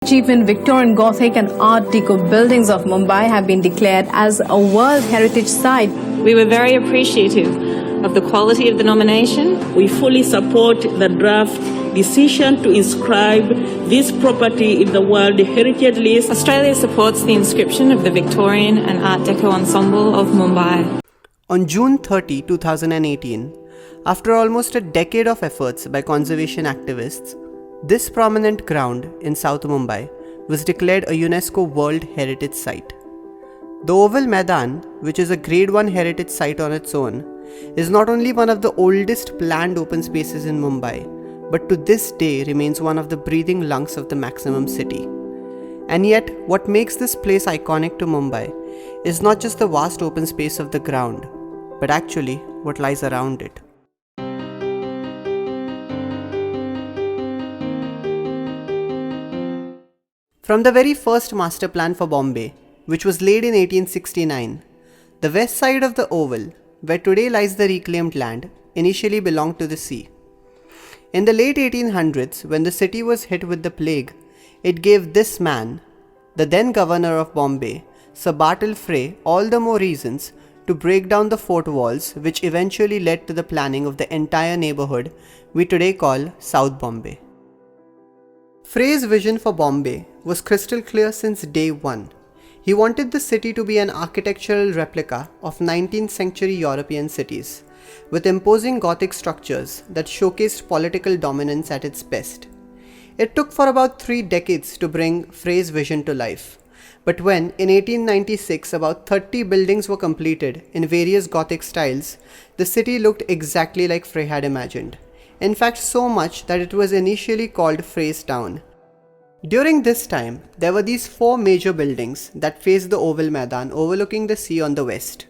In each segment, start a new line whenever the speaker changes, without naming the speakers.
Achievement Victorian Gothic and Art Deco buildings of Mumbai have been declared as a World Heritage Site.
We were very appreciative of the quality of the nomination.
We fully support the draft decision to inscribe this property in the World Heritage List.
Australia supports the inscription of the Victorian and Art Deco ensemble of Mumbai.
On June 30, 2018, after almost a decade of efforts by conservation activists, this prominent ground in South Mumbai was declared a UNESCO World Heritage Site. The Oval Maidan, which is a Grade 1 heritage site on its own, is not only one of the oldest planned open spaces in Mumbai, but to this day remains one of the breathing lungs of the maximum city. And yet, what makes this place iconic to Mumbai is not just the vast open space of the ground, but actually what lies around it. From the very first master plan for Bombay, which was laid in 1869, the west side of the Oval, where today lies the reclaimed land, initially belonged to the sea. In the late 1800s, when the city was hit with the plague, it gave this man, the then governor of Bombay, Sir Bartle Frey, all the more reasons to break down the fort walls, which eventually led to the planning of the entire neighborhood we today call South Bombay. Frey's vision for Bombay was crystal clear since day one. He wanted the city to be an architectural replica of 19th century European cities, with imposing Gothic structures that showcased political dominance at its best. It took for about 3 decades to bring Frey's vision to life, but when in 1896 about 30 buildings were completed in various Gothic styles, the city looked exactly like Frey had imagined. In fact, so much that it was initially called Frey's Town. During this time, there were these 4 major buildings that faced the Oval Maidan overlooking the sea on the west.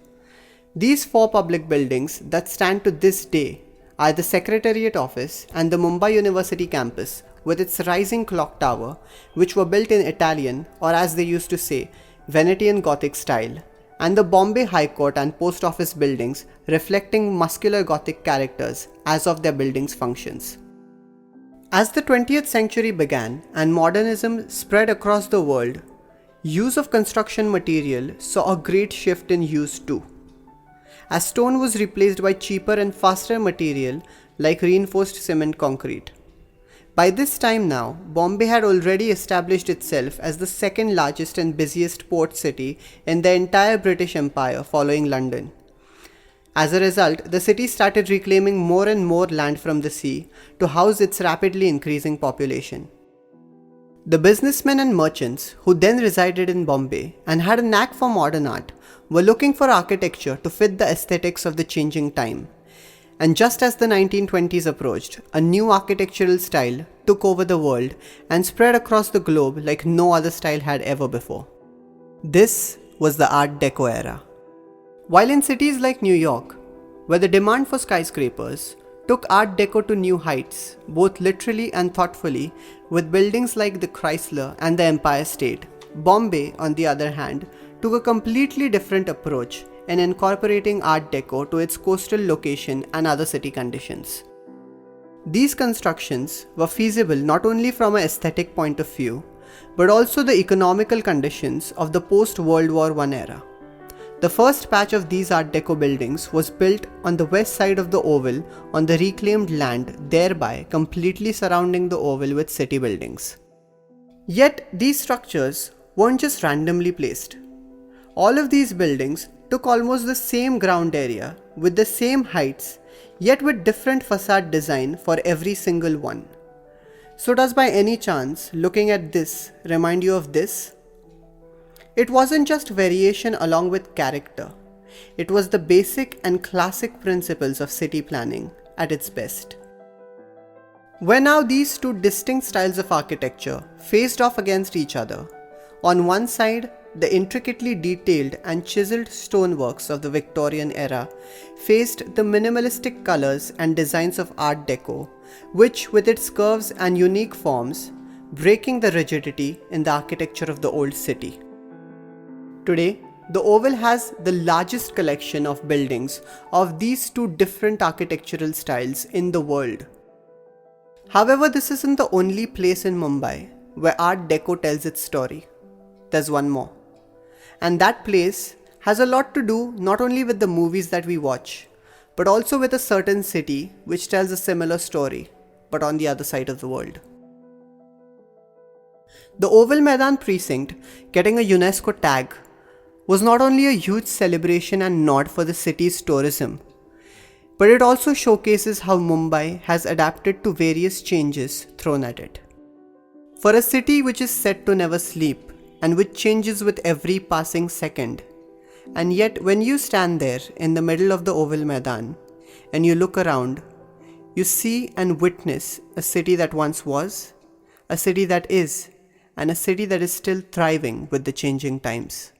These 4 public buildings that stand to this day are the Secretariat Office and the Mumbai University campus with its rising clock tower, which were built in Italian, or as they used to say, Venetian Gothic style, and the Bombay High Court and Post Office buildings reflecting muscular Gothic characters as of their buildings' functions. As the 20th century began and modernism spread across the world, use of construction material saw a great shift in use too, as stone was replaced by cheaper and faster material like reinforced cement concrete. By this time now, Bombay had already established itself as the second largest and busiest port city in the entire British Empire following London. As a result, the city started reclaiming more and more land from the sea to house its rapidly increasing population. The businessmen and merchants who then resided in Bombay and had a knack for modern art were looking for architecture to fit the aesthetics of the changing time. And just as the 1920s approached, a new architectural style took over the world and spread across the globe like no other style had ever before. This was the Art Deco era. While in cities like New York, where the demand for skyscrapers took Art Deco to new heights, both literally and thoughtfully, with buildings like the Chrysler and the Empire State, Bombay, on the other hand, took a completely different approach in incorporating Art Deco to its coastal location and other city conditions. These constructions were feasible not only from an aesthetic point of view, but also the economical conditions of the post-World War I era. The first batch of these Art Deco buildings was built on the west side of the Oval on the reclaimed land, thereby completely surrounding the Oval with city buildings. Yet these structures weren't just randomly placed. All of these buildings took almost the same ground area with the same heights, yet with different facade design for every single one. So does by any chance looking at this remind you of this? It wasn't just variation along with character. It was the basic and classic principles of city planning at its best. Where now these 2 distinct styles of architecture faced off against each other, on one side, the intricately detailed and chiseled stoneworks of the Victorian era faced the minimalistic colors and designs of Art Deco, which with its curves and unique forms, breaking the rigidity in the architecture of the old city. Today, the Oval has the largest collection of buildings of these 2 different architectural styles in the world. However, this isn't the only place in Mumbai where Art Deco tells its story. There's one more. And that place has a lot to do not only with the movies that we watch, but also with a certain city which tells a similar story, but on the other side of the world. The Oval Maidan precinct getting a UNESCO tag was not only a huge celebration and nod for the city's tourism, but it also showcases how Mumbai has adapted to various changes thrown at it. For a city which is said to never sleep and which changes with every passing second, and yet when you stand there in the middle of the Oval Maidan and you look around, you see and witness a city that once was, a city that is, and a city that is still thriving with the changing times.